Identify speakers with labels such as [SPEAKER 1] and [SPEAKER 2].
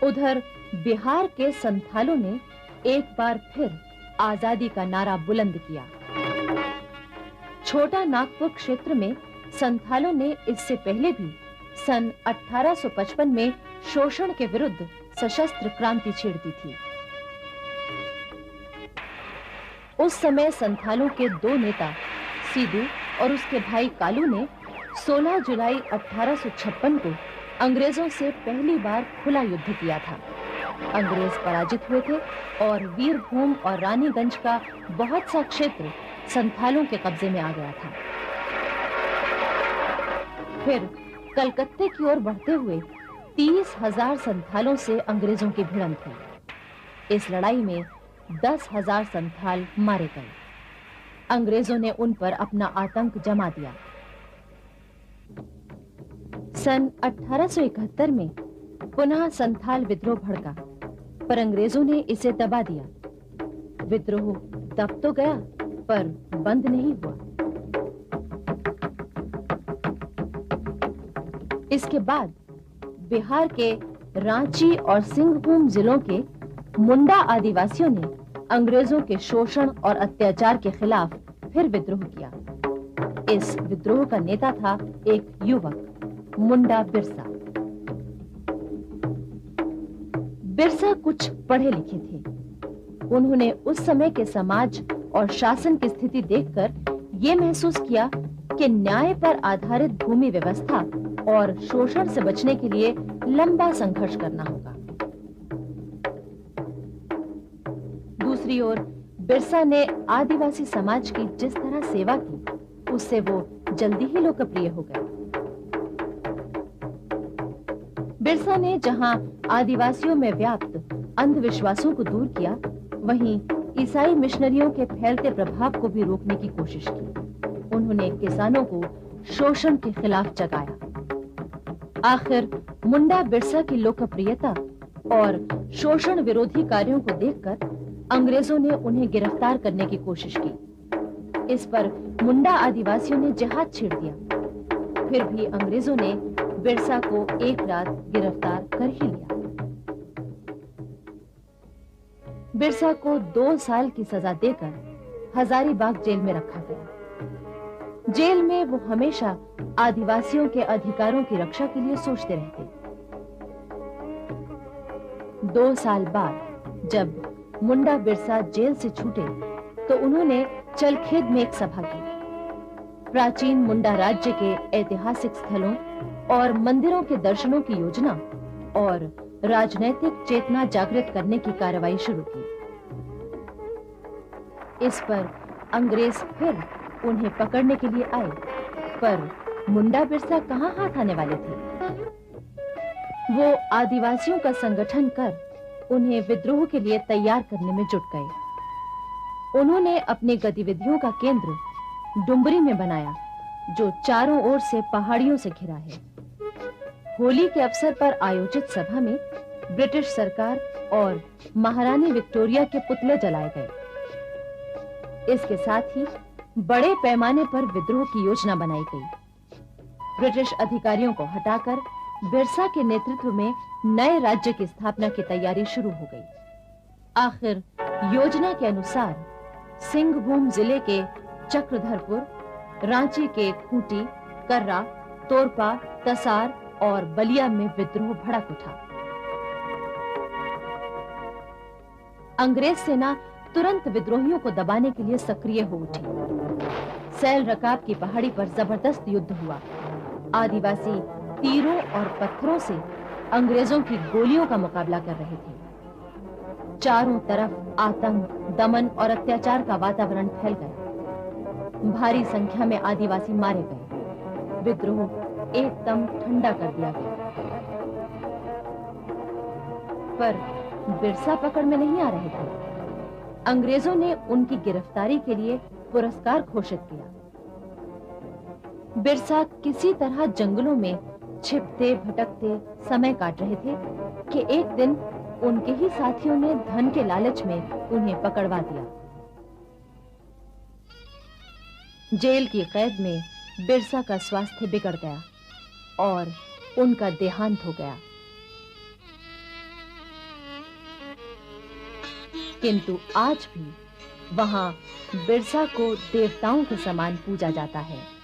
[SPEAKER 1] उधर बिहार के संथालों ने एक बार फिर आजादी का नारा बुलंद किया। छोटा नागपुर क्षेत्र में संथालों ने इससे पहले भी सन 1855 में शोषण के विरुद्ध सशस्त्र क्रांति छेड़ दी थी। उस समय संथालों के दो नेता सीधू और उसके भाई कालू ने 16 जुलाई 1856 को अंग्रेजों से पहली बार खुला युद्ध किया था। अंग्रेज पराजित हुए थे और वीरभूम और रानीगंज का बहुत सा क्षेत्र संथालों के कब्जे में आ गया था। फिर कलकत्ते की ओर बढ़ते हुए 30,000 संथालों से अंग्रेजों की भिड़ंत हुई। इस लड़ाई में 10,000 संथाल मारे गए। अंग्रेजों ने उन पर अपना आतंक जमा दिया। सन 1871 में पुनः संथाल विद्रोह भड़का, पर अंग्रेजों ने इसे दबा दिया। विद्रोह दब तो गया, पर बंद नहीं हुआ। इसके बाद बिहार के रांची और सिंहभूम जिलों के मुंडा आदिवासियों ने अंग्रेजों के शोषण और अत्याचार के खिलाफ फिर विद्रोह किया। इस विद्रोह का नेता था एक युवक मुंडा बिरसा। बिरसा कुछ पढ़े लिखे थे। उन्होंने उस समय के समाज और शासन की स्थिति देखकर ये महसूस किया कि न्याय पर आधारित भूमि व्यवस्था और शोषण से बचने के लिए लंबा संघर्ष करना होगा। दूसरी ओर बिरसा ने आदिवासी समाज की जिस तरह सेवा की, उससे वो जल्दी ही लोकप्रिय हो गए। बिरसा ने जहां आदिवासियों में व्याप्त अंधविश्वासों को दूर किया, वहीं ईसाई मिशनरियों के फैलते प्रभाव को भी रोकने की कोशिश की। उन्होंने किसानों को शोषण के खिलाफ जगाया। आखिर मुंडा बिरसा की लोकप्रियता और शोषण विरोधी कार्यों को देखकर अंग्रेजों ने उन्हें गिरफ्तार करने की कोशिश की। इस पर मुंडा आदिवासियों ने जिहाद छेड़ दिया। फिर भी अंग्रेजों ने बिरसा को एक रात गिरफ्तार कर ही लिया। बिरसा को 2 साल की सजा देकर हजारीबाग जेल में रखा गया। जेल में वो हमेशा आदिवासियों के अधिकारों की रक्षा के लिए सोचते रहते। 2 साल बाद जब मुंडा बिरसा जेल से छूटे, तो उन्होंने चलखेद में एक सभा की। प्राचीन मुंडा राज्य के ऐतिहासिक स्थलों और मंदिरों के दर्शनों की योजना और राजनैतिक चेतना जागृत करने की कार्रवाई शुरू की। इस पर अंग्रेज फिर उन्हें पकड़ने के लिए आए, पर मुंडा बिरसा कहां हाथ आने वाले थे। वो आदिवासियों का संगठन कर उन्हें विद्रोह के लिए तैयार करने में जुट गए। उन्होंने अपनी गतिविधियों का केंद्र डुम्बरी में बनाया, जो चारों ओर से पहाड़ियों से घिरा है। होली के अवसर पर आयोजित सभा में ब्रिटिश सरकार और महारानी विक्टोरिया के पुतले जलाए गए। इसके साथ ही बड़े पैमाने पर विद्रोह की योजना बनाई गई। ब्रिटिश अधिकारियों को हटाकर बिरसा के नेतृत्व में नए राज्य की स्थापना की तैयारी शुरू हो गई। आखिर योजना के अनुसार सिंहभूम जिले के चक्रधरपुर, रांची के खूंटी, कर्रा, तोरपा, तसार और बलिया में विद्रोह भड़क उठा। अंग्रेज सेना तुरंत विद्रोहियों को दबाने के लिए सक्रिय हो उठी। सैल रकाब की पहाड़ी पर जबरदस्त युद्ध हुआ। आदिवासी तीरों और पत्थरों से अंग्रेजों की गोलियों का मुकाबला कर रहे थे। चारों तरफ आतंक, दमन और अत्याचार का वातावरण फैल गया। भारी संख्या में आदिवासी मारे गए। विद्रोह एकदम ठंडा कर दिया गया। पर बिरसा पकड़ में नहीं आ रहे थे। अंग्रेजों ने उनकी गिरफ्तारी के लिए पुरस्कार घोषित किया। बिरसा किसी तरह जंगलों में छिपते भटकते समय काट रहे थे कि एक दिन उनके ही साथियों ने धन के लालच में उन्हें पकड़वा दिया। जेल की कैद में बिरसा का स्वास्थ्य बिगड़ गया और उनका देहांत हो गया। किंतु आज भी वहां बिरसा को देवताओं के समान पूजा जाता है।